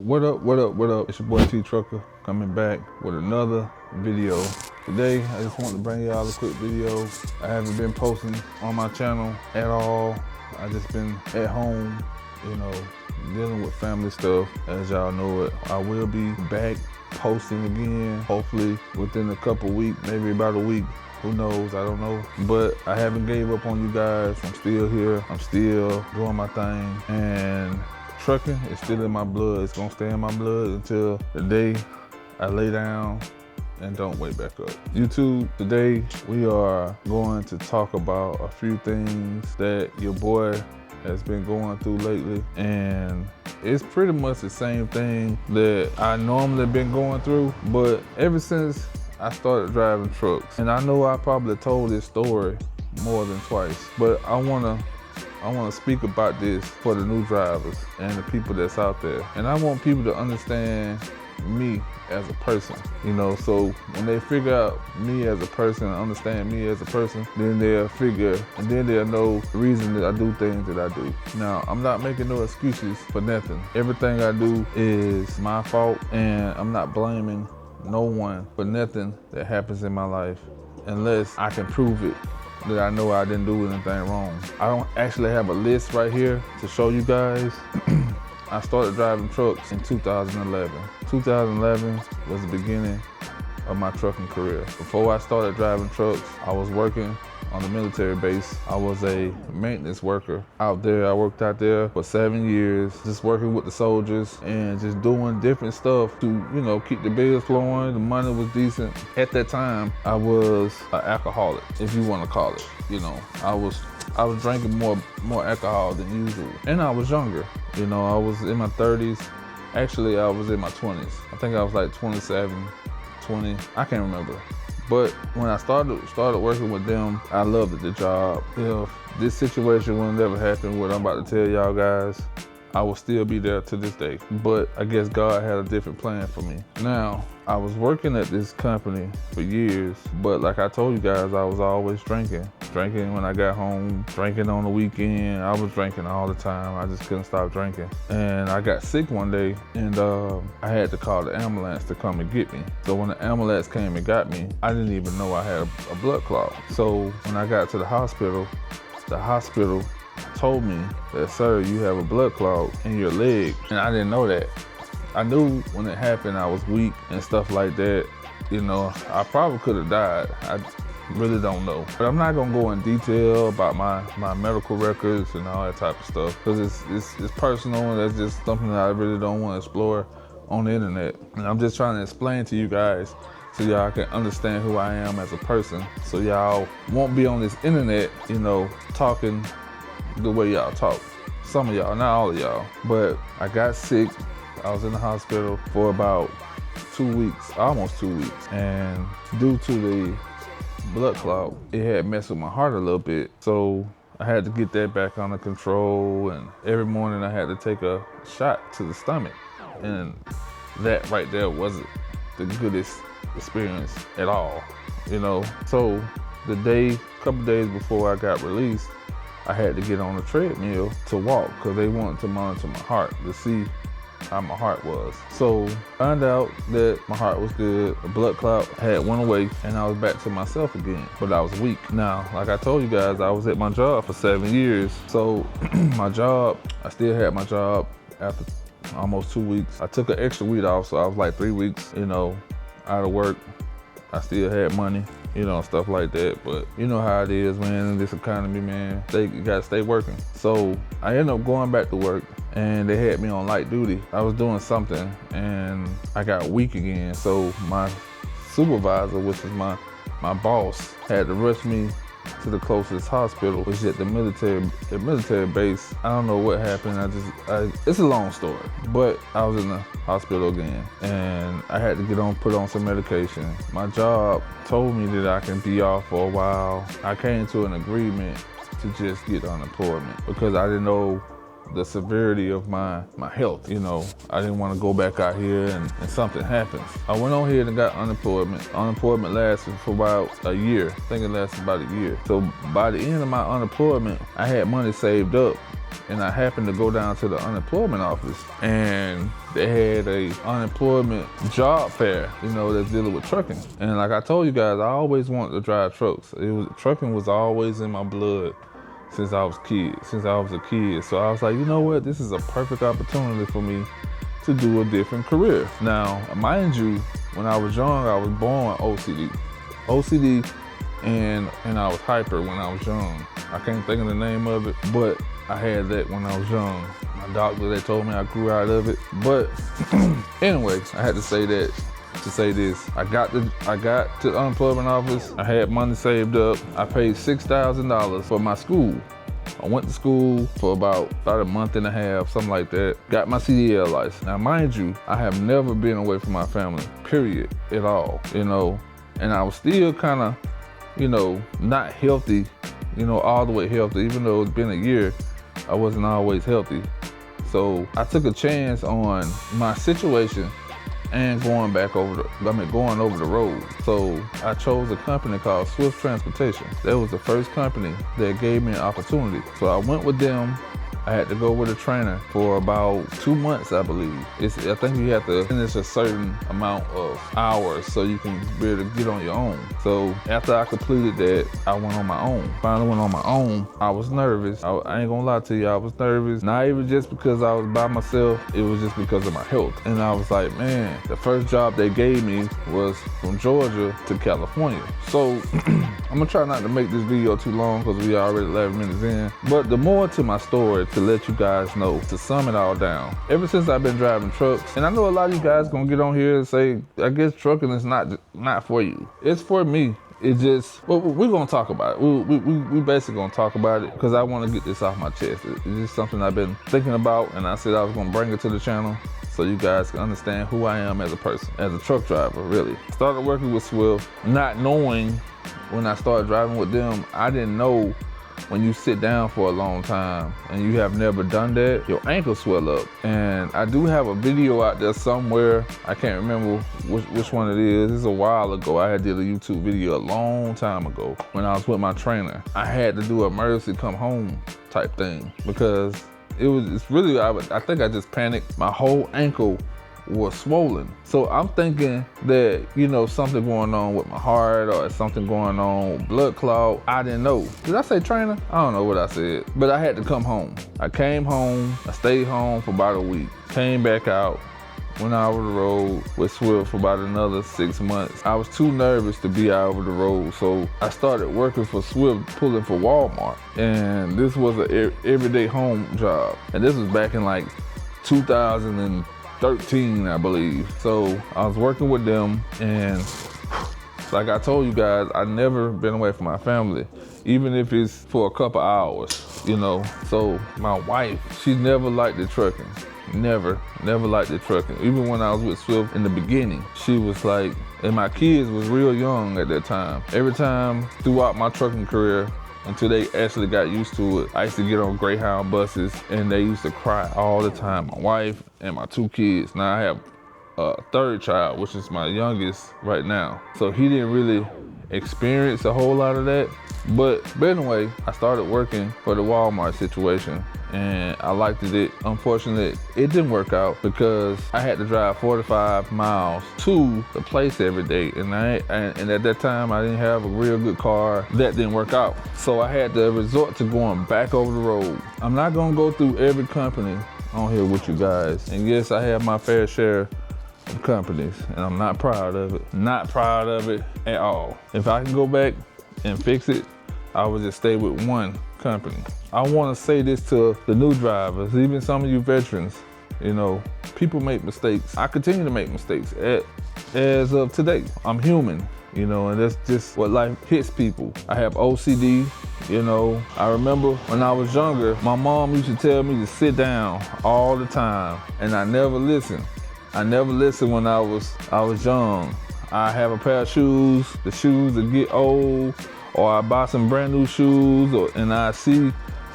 What up, what up, what up? It's your boy T Trucker coming back with another video. Today, I just want to bring y'all a quick video. I haven't been posting on my channel at all. I just been at home, dealing with family stuff. As y'all know it, I will be back posting again, hopefully within a couple weeks, maybe about a week. Who knows, I don't know. But I haven't gave up on you guys. I'm still here. I'm still doing my thing. And trucking is still in my blood. It's gonna stay in my blood until the day I lay down and don't wake back up. YouTube, today we are going to talk about a few things that your boy has been going through lately. And it's pretty much the same thing that I normally been going through, but ever since I started driving trucks, and I know I probably told this story more than twice, but I wanna speak about this for the new drivers and the people that's out there. And I want people to understand me as a person, so when they figure out me as a person, understand me as a person, then they'll figure, and then they'll know the reason that I do things that I do. Now, I'm not making no excuses for nothing. Everything I do is my fault, and I'm not blaming no one for nothing that happens in my life unless I can prove it, that I know I didn't do anything wrong. I don't actually have a list right here to show you guys. I started driving trucks in 2011. 2011 was the beginning of my trucking career. Before I started driving trucks, I was working on the military base. I was a maintenance worker out there. I worked out there for 7 years, just working with the soldiers and just doing different stuff to, keep the bills flowing. The money was decent. At that time, I was an alcoholic, if you want to call it. I was drinking more alcohol than usual. And I was younger. I was in my 30s. Actually, I was in my 20s. I think I was like 27, 20. I can't remember. But when I started working with them, I loved the job. If this situation would never happen, what I'm about to tell y'all guys, I will still be there to this day. But I guess God had a different plan for me. Now, I was working at this company for years, but like I told you guys, I was always drinking. Drinking when I got home, drinking on the weekend. I was drinking all the time. I just couldn't stop drinking. And I got sick one day, and I had to call the ambulance to come and get me. So when the ambulance came and got me, I didn't even know I had a blood clot. So when I got to the hospital told me that, sir, you have a blood clot in your leg. And I didn't know that. I knew when it happened I was weak and stuff like that. I probably could have died. I really don't know. But I'm not gonna go in detail about my medical records and all that type of stuff, because it's personal, and that's just something that I really don't want to explore on the internet. And I'm just trying to explain to you guys so y'all can understand who I am as a person, so y'all won't be on this internet, talking the way y'all talk. Some of y'all, not all of y'all. But I got sick. I was in the hospital for about 2 weeks, almost 2 weeks. And due to the blood clot, it had messed with my heart a little bit. So I had to get that back under control. And every morning I had to take a shot to the stomach. And that right there wasn't the goodest experience at all, So the couple days before I got released, I had to get on a treadmill to walk, because they wanted to monitor my heart to see how my heart was. So found out that my heart was good, the blood clot had went away, and I was back to myself again, but I was weak. Now, like I told you guys, I was at my job for 7 years. So I still had my job after almost 2 weeks. I took an extra week off, so I was like 3 weeks, out of work. I still had money, stuff like that. But you know how it is, man, in this economy, man. You gotta stay working. So I ended up going back to work, and they had me on light duty. I was doing something, and I got weak again. So my supervisor, which is my boss, had to rush me to the closest hospital, which is at the military base. I don't know what happened. It's a long story, but I was in the hospital again, and I had to put on some medication. My job told me that I can be off for a while. I came to an agreement to just get unemployment because I didn't know the severity of my health. I didn't want to go back out here and something happens. I went on here and got unemployment. Unemployment lasted for about a year. I think it lasted about a year. So by the end of my unemployment, I had money saved up and I happened to go down to the unemployment office, and they had a unemployment job fair, you know, that's dealing with trucking. And like I told you guys, I always wanted to drive trucks. Trucking was always in my blood since I was a kid. So I was like, you know what, this is a perfect opportunity for me to do a different career. Now, mind you, when I was young, I was born OCD, and I was hyper when I was young. I can't think of the name of it, but I had that when I was young. My doctor, they told me I grew out of it. But anyway, I had to say that to say this. I got to the unemployment office. I had money saved up. I paid $6,000 for my school. I went to school for about a month and a half, something like that. Got my CDL license. Now, mind you, I have never been away from my family, period, at all, you know. And I was still kind of, you know, not healthy, you know, all the way healthy. Even though it's been a year, I wasn't always healthy. So I took a chance on my situation and going over the road. So I chose a company called Swift Transportation. That was the first company that gave me an opportunity. So I went with them. I had to go with a trainer for about 2 months, I believe. I think you have to finish a certain amount of hours so you can be able to get on your own. So after I completed that, I went on my own. Finally went on my own. I was nervous. I ain't gonna lie to you, I was nervous. Not even just because I was by myself, it was just because of my health. And I was like, man, the first job they gave me was from Georgia to California. So I'm gonna try not to make this video too long because we already 11 minutes in. But the more to my story, to let you guys know, to sum it all down, ever since I've been driving trucks, and I know a lot of you guys gonna get on here and say, I guess trucking is not for you. It's for me. It just, well, we're gonna talk about it. We basically gonna talk about it because I want to get this off my chest. It's just something I've been thinking about, and I said I was gonna bring it to the channel so you guys can understand who I am as a person, as a truck driver, really. Started working with Swift, not knowing when I started driving with them, I didn't know when you sit down for a long time and you have never done that, your ankles swell up. And I do have a video out there somewhere. I can't remember which one it is. It's a while ago. I did a YouTube video a long time ago when I was with my trainer. I had to do an emergency come home type thing because it's really, I think I just panicked. My whole ankle was swollen. So I'm thinking that, you know, something going on with my heart or something going on, blood clot. I didn't know. Did I say trainer? I don't know what I said, but I had to come home. I came home, I stayed home for about a week, came back out, went out over the road with Swift for about another 6 months. I was too nervous to be out over the road, so I started working for Swift, pulling for Walmart. And this was an everyday home job. And this was back in like 2013, I believe. So I was working with them, and like I told you guys, I've never been away from my family, even if it's for a couple hours, you know. So my wife, she never liked the trucking. Never liked the trucking. Even when I was with Swift in the beginning, she was like, and my kids was real young at that time. Every time throughout my trucking career, until they actually got used to it, I used to get on Greyhound buses and they used to cry all the time. My wife and my 2 kids. Now I have a 3rd child, which is my youngest right now. So he didn't really experience a whole lot of that. But anyway, I started working for the Walmart situation and I liked it. Unfortunately, it didn't work out because I had to drive 45 miles to the place every day. And at that time, I didn't have a real good car. That didn't work out. So I had to resort to going back over the road. I'm not gonna go through every company on here with you guys. And yes, I have my fair share of companies and I'm not proud of it. Not proud of it at all. If I can go back and fix it, I would just stay with one company. I want to say this to the new drivers, even some of you veterans, you know, people make mistakes. I continue to make mistakes as of today. I'm human, you know, and that's just what life hits people. I have OCD, you know. I remember when I was younger, my mom used to tell me to sit down all the time, and I never listened. I never listened when I was young. I have a pair of shoes, the shoes that get old, or I buy some brand new shoes, and I see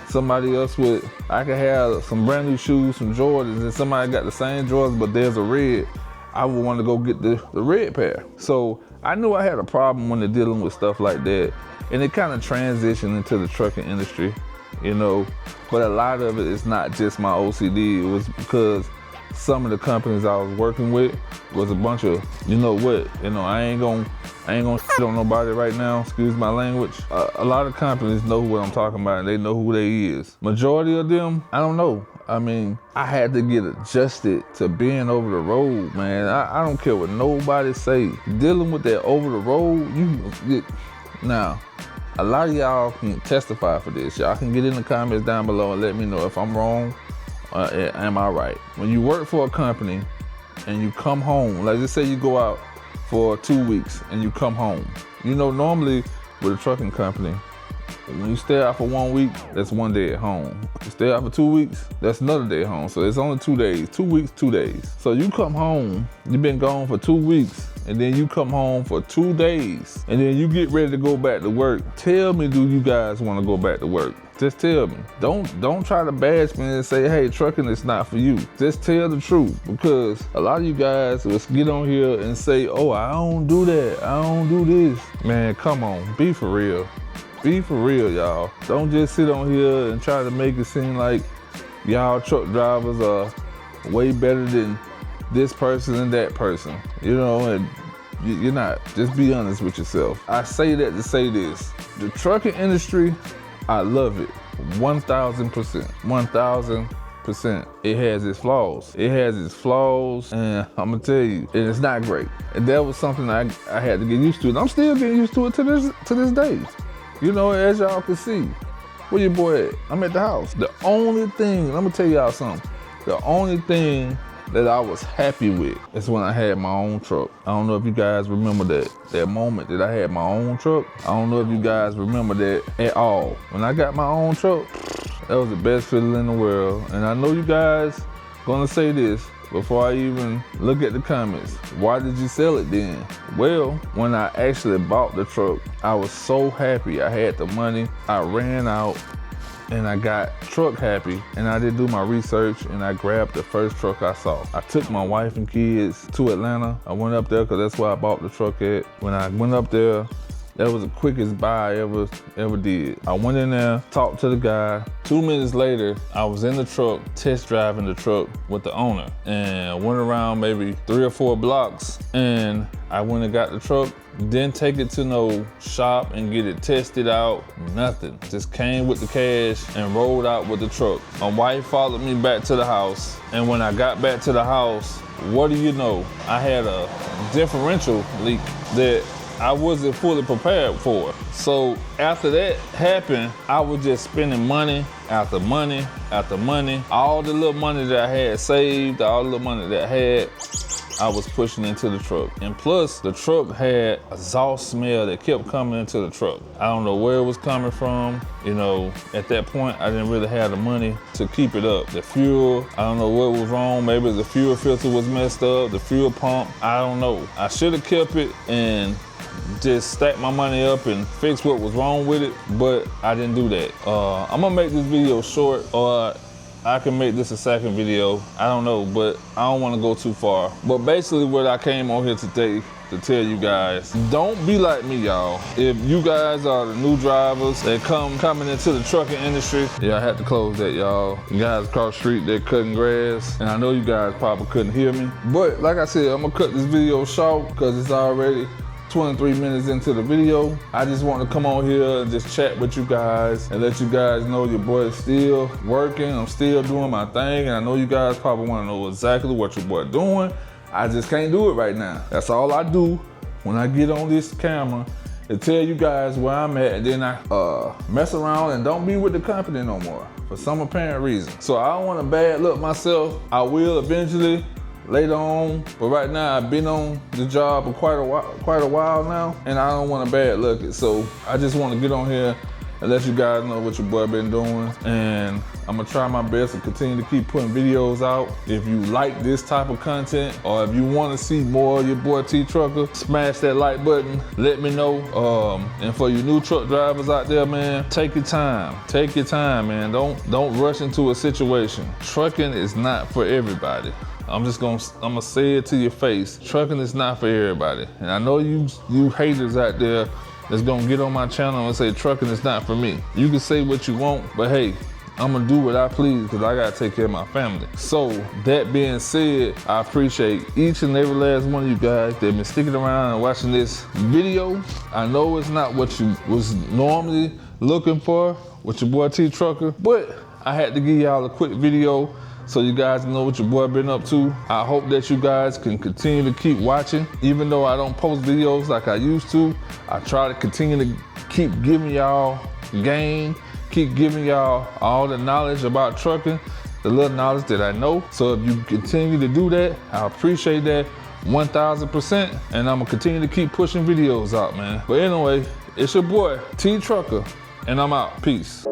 somebody else with, I could have some brand new shoes, some Jordans, and somebody got the same Jordans, but there's a red. I would want to go get the red pair. So I knew I had a problem when they're dealing with stuff like that. And it kind of transitioned into the trucking industry you know. But a lot of it is not just my OCD. It was because some of the companies I was working with was a bunch of, you know what, I ain't gonna shit on nobody right now, excuse my language. A lot of companies know what I'm talking about and they know who they is. Majority of them, I don't know. I mean, I had to get adjusted to being over the road, man. I don't care what nobody say. Dealing with that over the road, now, a lot of y'all can testify for this. Y'all can get in the comments down below and let me know if I'm wrong. Am I right? When you work for a company and you come home, like just say you go out for 2 weeks and you come home. You know, normally with a trucking company, when you stay out for 1 week, that's 1 day at home. You stay out for 2 weeks, that's another day at home. So it's only 2 days, 2 weeks, 2 days. So you come home, you've been gone for 2 weeks, and then you come home for 2 days, and then you get ready to go back to work. Tell me, do you guys want to go back to work? Just tell me. Don't try to bash me and say, hey, trucking is not for you. Just tell the truth, because a lot of you guys will get on here and say, oh, I don't do that, I don't do this. Man, come on, be for real. Be for real, y'all. Don't just sit on here and try to make it seem like y'all truck drivers are way better than this person and that person. You know, and you're not. Just be honest with yourself. I say that to say this. The trucking industry, I love it. 1,000%. 1,000%. It has its flaws. It has its flaws, and I'm gonna tell you, and it's not great. And that was something I had to get used to, and I'm still getting used to it to this day. You know, as y'all can see, where your boy at? I'm at the house. The only thing, let me tell y'all something. The only thing that I was happy with is when I had my own truck. I don't know if you guys remember that moment that I had my own truck. I don't know if you guys remember that at all. When I got my own truck, that was the best feeling in the world. And I know you guys gonna say this before I even look at the comments. Why did you sell it then? Well, when I actually bought the truck, I was so happy. I had the money, I ran out, and I got truck happy, and I did do my research, and I grabbed the first truck I saw. I took my wife and kids to Atlanta. I went up there because that's where I bought the truck at. When I went up there, that was the quickest buy I ever did. I went in there, talked to the guy. 2 minutes later, I was in the truck, test driving the truck with the owner, and went around maybe 3 or 4 blocks, and I went and got the truck. Didn't take it to no shop and get it tested out, nothing. Just came with the cash and rolled out with the truck. My wife followed me back to the house, and when I got back to the house, what do you know? I had a differential leak that I wasn't fully prepared for. So after that happened, I was just spending money after money after money. All the little money that I had saved, all the little money that I had, I was pushing into the truck. And plus, the truck had a exhaust smell that kept coming into the truck. I don't know where it was coming from. You know, at that point, I didn't really have the money to keep it up. The fuel, I don't know what was wrong. Maybe the fuel filter was messed up, the fuel pump, I don't know. I should have kept it and just stack my money up and fix what was wrong with it, but I didn't do that. I'm gonna make this video short, or I can make this a second video. I don't know, but I don't wanna go too far. But basically what I came on here today to tell you guys, don't be like me, y'all. If you guys are the new drivers that coming into the trucking industry, yeah, I had to close that, y'all. You guys across the street, they're cutting grass, and I know you guys probably couldn't hear me. But like I said, I'm gonna cut this video short because it's already 23 minutes into the video. I just want to come on here and just chat with you guys and let you guys know your boy is still working. I'm still doing my thing, and I know you guys probably want to know exactly what your boy doing. I just can't do it right now. That's all I do when I get on this camera, to tell you guys where I'm at, and then I mess around and don't be with the company no more for some apparent reason. So I don't want to bad look myself. I will eventually later on, but right now I've been on the job for quite a while now, and I don't want to bad look it. So I just want to get on here and let you guys know what your boy been doing, and I'm gonna try my best to continue to keep putting videos out. If you like this type of content, or if you want to see more of your boy T Trucker, smash that like button, let me know. And for you new truck drivers out there, man, take your time, man. Don't rush into a situation. Trucking is not for everybody. I'm gonna say it to your face. Trucking is not for everybody. And I know you haters out there that's gonna get on my channel and say trucking is not for me. You can say what you want, but hey, I'm gonna do what I please because I gotta take care of my family. So that being said, I appreciate each and every last one of you guys that been sticking around and watching this video. I know it's not what you was normally looking for with your boy T Trucker, but I had to give y'all a quick video so you guys know what your boy been up to. I hope that you guys can continue to keep watching. Even though I don't post videos like I used to, I try to continue to keep giving y'all game, keep giving y'all all the knowledge about trucking, the little knowledge that I know. So if you continue to do that, I appreciate that 1000%. And I'm gonna continue to keep pushing videos out, man. But anyway, it's your boy, T Trucker, and I'm out. Peace.